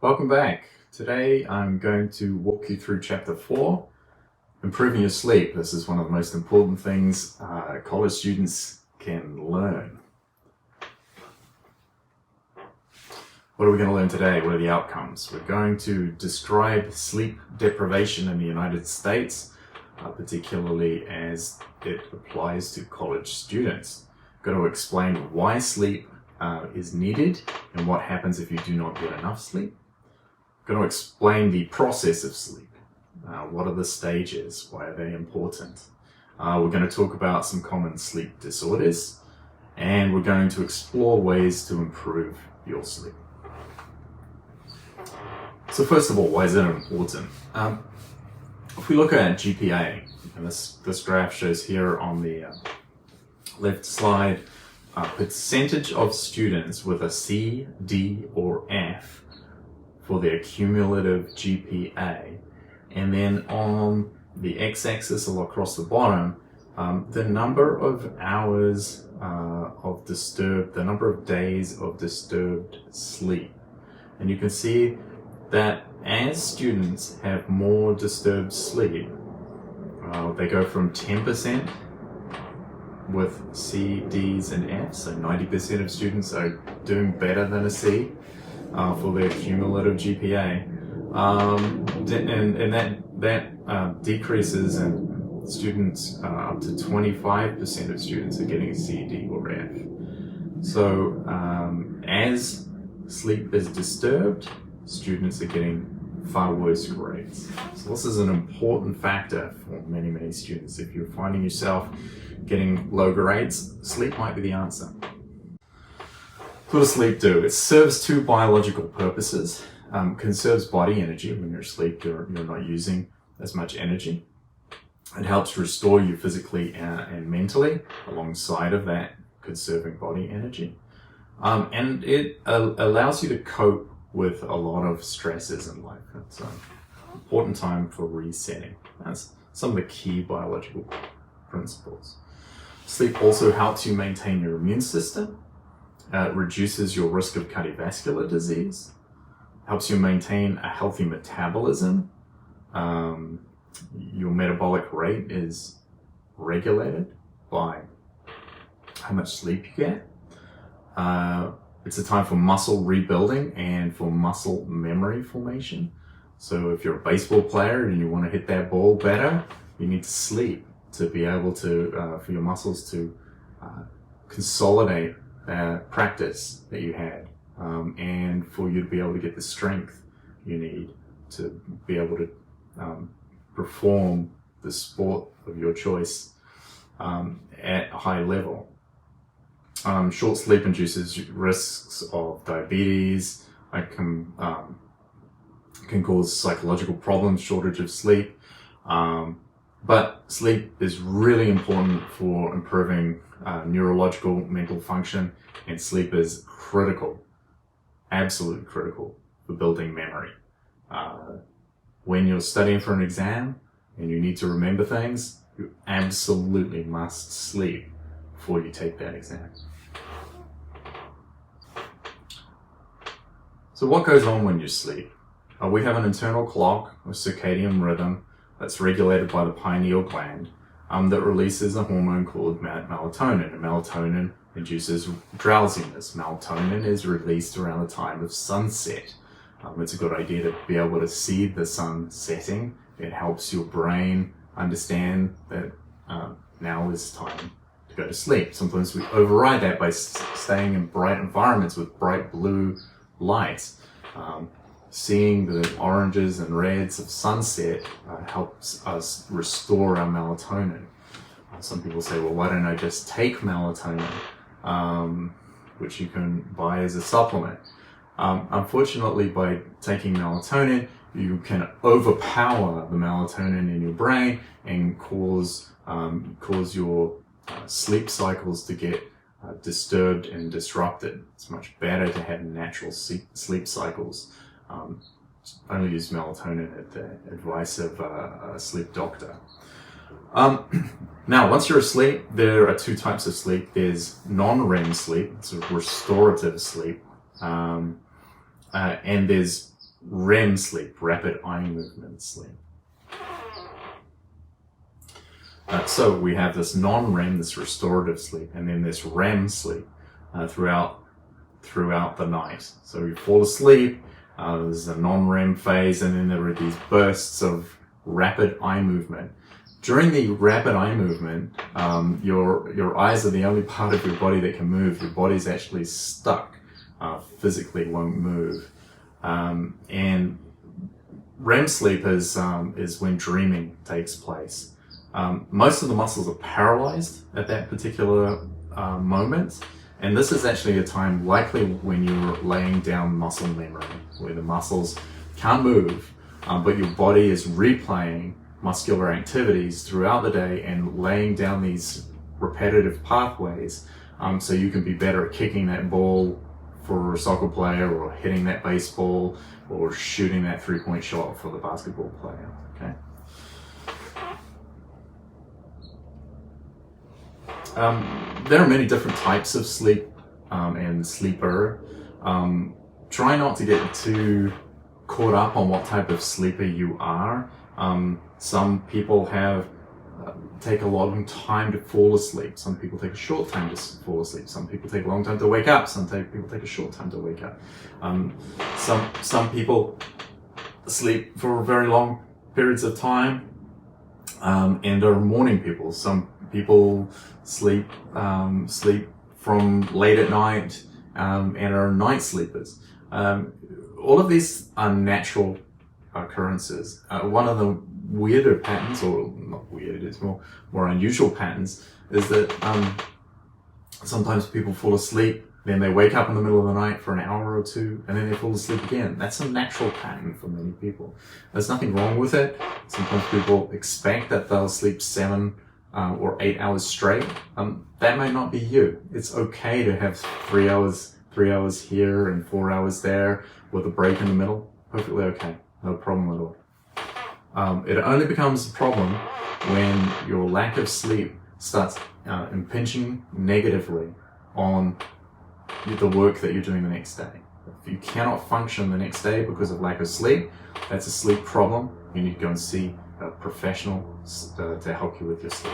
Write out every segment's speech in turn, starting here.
Welcome back. Today I'm going to walk you through Chapter 4, Improving Your Sleep. This is one of the most important things college students can learn. What are we going to learn today? What are the outcomes? We're going to describe sleep deprivation in the United States, particularly as it applies to college students. We're going to explain why sleep is needed and what happens if you do not get enough sleep. I'm going to explain the process of sleep. What are the stages? Why are they important? We're going to talk about some common sleep disorders, and we're going to explore ways to improve your sleep. So first of all, why is it important? If we look at GPA, and this graph shows here on the left slide, percentage of students with a C, D, or F for their cumulative GPA, and then on the x-axis or across the bottom, the number of hours the number of days of disturbed sleep. And you can see that as students have more disturbed sleep, they go from 10% with C, Ds, and Fs, so 90% of students are doing better than a C for their cumulative GPA, and that decreases, and students up to 25% of students are getting a C, D, or F. So as sleep is disturbed, students are getting far worse grades. So this is an important factor for many students. If you're finding yourself getting low grades, sleep might be the answer. What does sleep do? It serves two biological purposes. Conserves body energy. When you're asleep, you're not using as much energy. It helps restore you physically and mentally alongside of that conserving body energy. And it allows you to cope with a lot of stresses in life. It's an important time for resetting. That's some of the key biological principles. Sleep also helps you maintain your immune system. It reduces your risk of cardiovascular disease, helps you maintain a healthy metabolism. Your metabolic rate is regulated by how much sleep you get. It's a time for muscle rebuilding and for muscle memory formation. So if you're a baseball player and you want to hit that ball better, you need to sleep to be able to, for your muscles to consolidate practice that you had, and for you to be able to get the strength you need to be able to perform the sport of your choice at a high level. Short sleep induces risks of diabetes. It can cause psychological problems, shortage of sleep. But sleep is really important for improving neurological mental function, and sleep is critical, absolutely critical for building memory. When you're studying for an exam and you need to remember things, you absolutely must sleep before you take that exam. So what goes on when you sleep? We have an internal clock, a circadian rhythm, that's regulated by the pineal gland that releases a hormone called melatonin. And melatonin induces drowsiness. Melatonin is released around the time of sunset. It's a good idea to be able to see the sun setting. It helps your brain understand that now is time to go to sleep. Sometimes we override that by staying in bright environments with bright blue lights. Seeing the oranges and reds of sunset helps us restore our melatonin. Some people say, well, why don't I just take melatonin, which you can buy as a supplement. Unfortunately, by taking melatonin, you can overpower the melatonin in your brain and cause your sleep cycles to get disturbed and disrupted. It's much better to have natural sleep cycles. Only use melatonin at the advice of a sleep doctor. Now, once you're asleep, there are two types of sleep. There's non-REM sleep, it's a restorative sleep, and there's REM sleep, rapid eye movement sleep. So we have this non-REM, this restorative sleep, and then this REM sleep throughout the night. So you fall asleep, there's a non-REM phase, and then there are these bursts of rapid eye movement. During the rapid eye movement, your eyes are the only part of your body that can move. Your body's actually stuck, physically won't move. And REM sleep is when dreaming takes place. Most of the muscles are paralyzed at that particular moment, and this is actually a time likely when you're laying down muscle memory, where the muscles can't move, but your body is replaying muscular activities throughout the day and laying down these repetitive pathways, so you can be better at kicking that ball for a soccer player, or hitting that baseball, or shooting that three-point shot for the basketball player. Okay. There are many different types of sleep and sleeper. Try not to get too caught up on what type of sleeper you are. Some people take a long time to fall asleep. Some people take a short time to fall asleep. Some people take a long time to wake up. Some people take a short time to wake up. Some people sleep for very long periods of time and are morning people. Some people sleep from late at night and are night sleepers. All of these are natural occurrences. One of the weirder patterns, or not weird, it's more unusual patterns, is that sometimes people fall asleep, then they wake up in the middle of the night for an hour or two, and then they fall asleep again. That's a natural pattern for many people. There's nothing wrong with it. Sometimes people expect that they'll sleep 7 or 8 hours straight. That may not be you. It's okay to have 3 hours here and 4 hours there with a break in the middle. Perfectly okay. No problem at all. It only becomes a problem when your lack of sleep starts impinging negatively on the work that you're doing the next day. If you cannot function the next day because of lack of sleep, that's a sleep problem. You need to go and see a professional to help you with your sleep.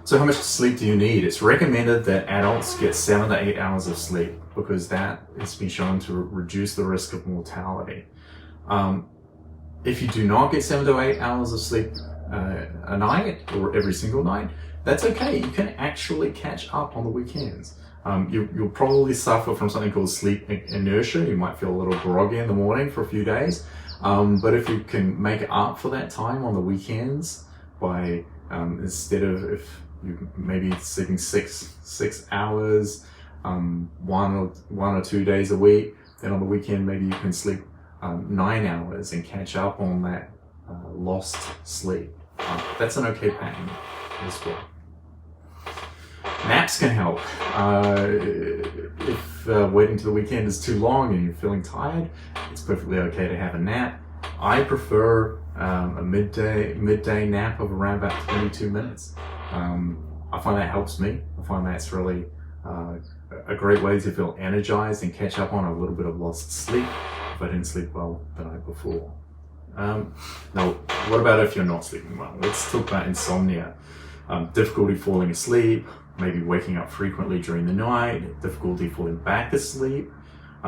So how much sleep do you need? It's recommended that adults get 7 to 8 hours of sleep, because that has been shown to reduce the risk of mortality. If you do not get 7 to 8 hours of sleep a night, or every single night, that's okay. You can actually catch up on the weekends. You'll probably suffer from something called sleep inertia. You might feel a little groggy in the morning for a few days. But if you can make up for that time on the weekends by, instead of, if you maybe sleeping six hours, 1 or 2 days a week, then on the weekend maybe you can sleep 9 hours and catch up on that lost sleep. That's an okay pattern as well. Naps can help. If waiting to the weekend is too long and you're feeling tired, it's perfectly okay to have a nap. I prefer a midday nap of around about 22 minutes. I find that helps me. I find that's really a great way to feel energized and catch up on a little bit of lost sleep if I didn't sleep well the night before. Now, what about if you're not sleeping well? Let's talk about insomnia. Difficulty falling asleep, maybe waking up frequently during the night, difficulty falling back asleep,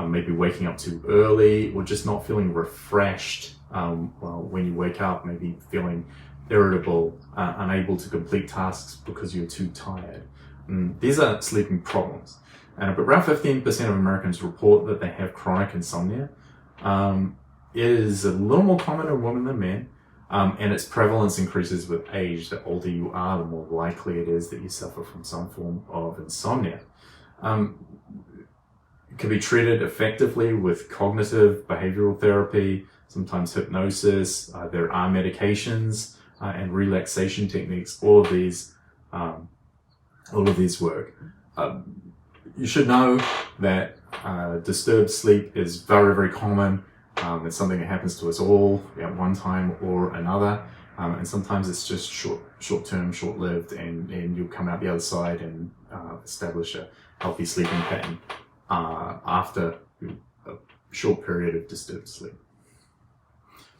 maybe waking up too early, or just not feeling refreshed when you wake up, maybe feeling irritable, unable to complete tasks because you're too tired. These are sleeping problems. But around 15% of Americans report that they have chronic insomnia. It is a little more common in women than men, and its prevalence increases with age. The older you are, the more likely it is that you suffer from some form of insomnia. It can be treated effectively with cognitive behavioral therapy, sometimes hypnosis. There are medications and relaxation techniques. All of these work. You should know that disturbed sleep is very, very common. It's something that happens to us all at one time or another, and sometimes it's just short-term, short-lived, and you'll come out the other side and establish a healthy sleeping pattern. after a short period of disturbed sleep.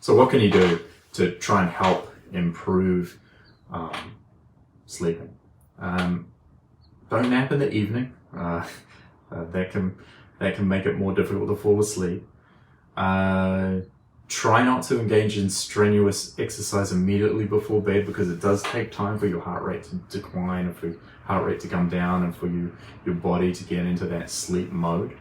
So what can you do to try and help improve sleeping? Don't nap in the evening. That can make it more difficult to fall asleep. Try not to engage in strenuous exercise immediately before bed, because it does take time for your heart rate to decline and for your heart rate to come down and for your body to get into that sleep mode.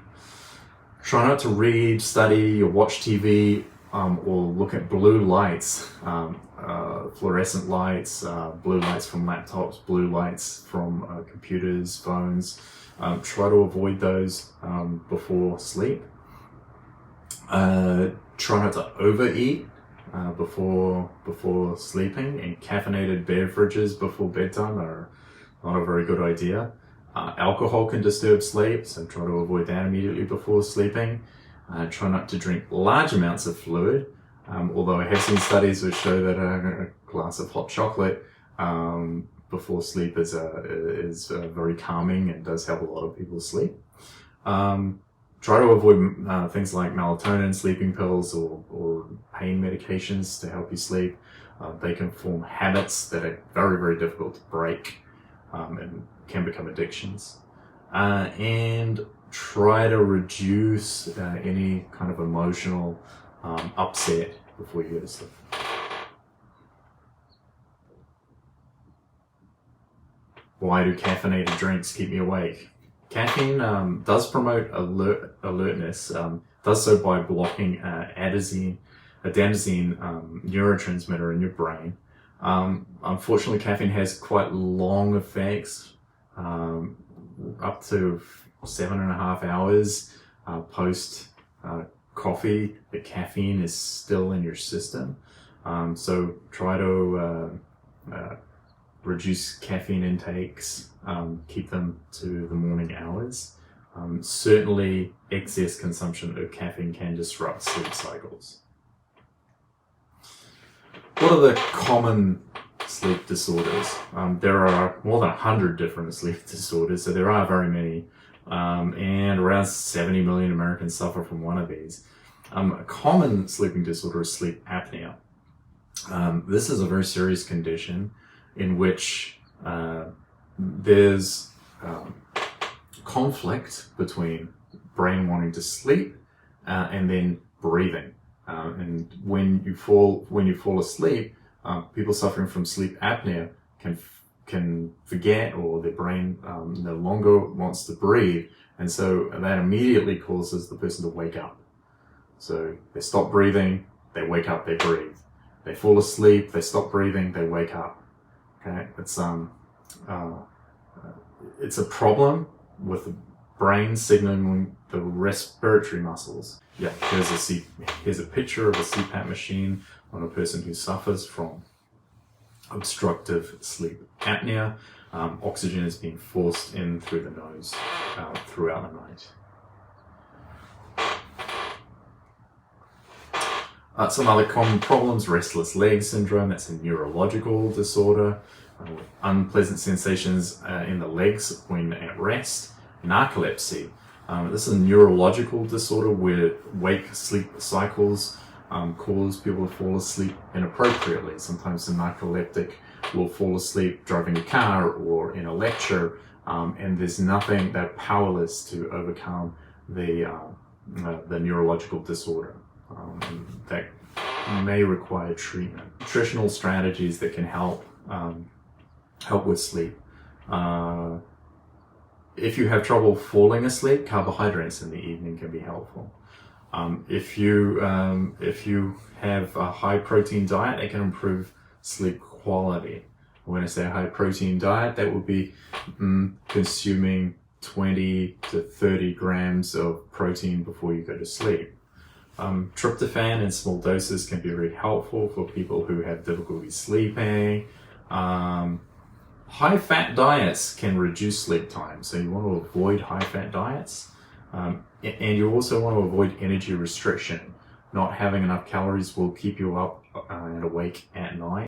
Try not to read, study, or watch TV, or look at blue lights, fluorescent lights, blue lights from laptops, blue lights from computers, phones. Try to avoid those before sleep. Try not to overeat before sleeping, and caffeinated beverages before bedtime are not a very good idea. Alcohol can disturb sleep, so try to avoid that immediately before sleeping. Try not to drink large amounts of fluid, although I have seen studies which show that a glass of hot chocolate before sleep is very calming and does help a lot of people sleep. Try to avoid things like melatonin, sleeping pills, or pain medications to help you sleep. They can form habits that are very, very difficult to break and can become addictions. And try to reduce any kind of emotional upset before you go to sleep. Why do caffeinated drinks keep me awake? Caffeine does promote alertness, does so by blocking adenosine neurotransmitter in your brain. Unfortunately, caffeine has quite long effects, up to 7.5 hours post coffee. The caffeine is still in your system, so try to reduce caffeine intakes, keep them to the morning hours. Certainly, excess consumption of caffeine can disrupt sleep cycles. What are the common sleep disorders? There are more than 100 different sleep disorders, so there are very many, and around 70 million Americans suffer from one of these. A common sleeping disorder is sleep apnea. This is a very serious condition in which there's conflict between brain wanting to sleep and then breathing. And when you fall asleep, people suffering from sleep apnea can forget, or their brain no longer wants to breathe, and so that immediately causes the person to wake up. So they stop breathing, they wake up, they breathe. They fall asleep, they stop breathing, they wake up. Okay, it's a problem with the brain signaling the respiratory muscles. Yeah, here's a picture of a CPAP machine on a person who suffers from obstructive sleep apnea. Oxygen is being forced in through the nose throughout the night. Some other common problems: restless leg syndrome, that's a neurological disorder, with unpleasant sensations in the legs when at rest. Narcolepsy, this is a neurological disorder where wake-sleep cycles cause people to fall asleep inappropriately. Sometimes the narcoleptic will fall asleep driving a car or in a lecture, and there's nothing, they're powerless to overcome the neurological disorder. That may require treatment. Nutritional strategies that can help with sleep. If you have trouble falling asleep, carbohydrates in the evening can be helpful. If you have a high protein diet, it can improve sleep quality. When I say a high protein diet, that would be consuming 20 to 30 grams of protein before you go to sleep. Tryptophan in small doses can be very helpful for people who have difficulty sleeping. High-fat diets can reduce sleep time, so you want to avoid high-fat diets. And you also want to avoid energy restriction. Not having enough calories will keep you up and awake at night.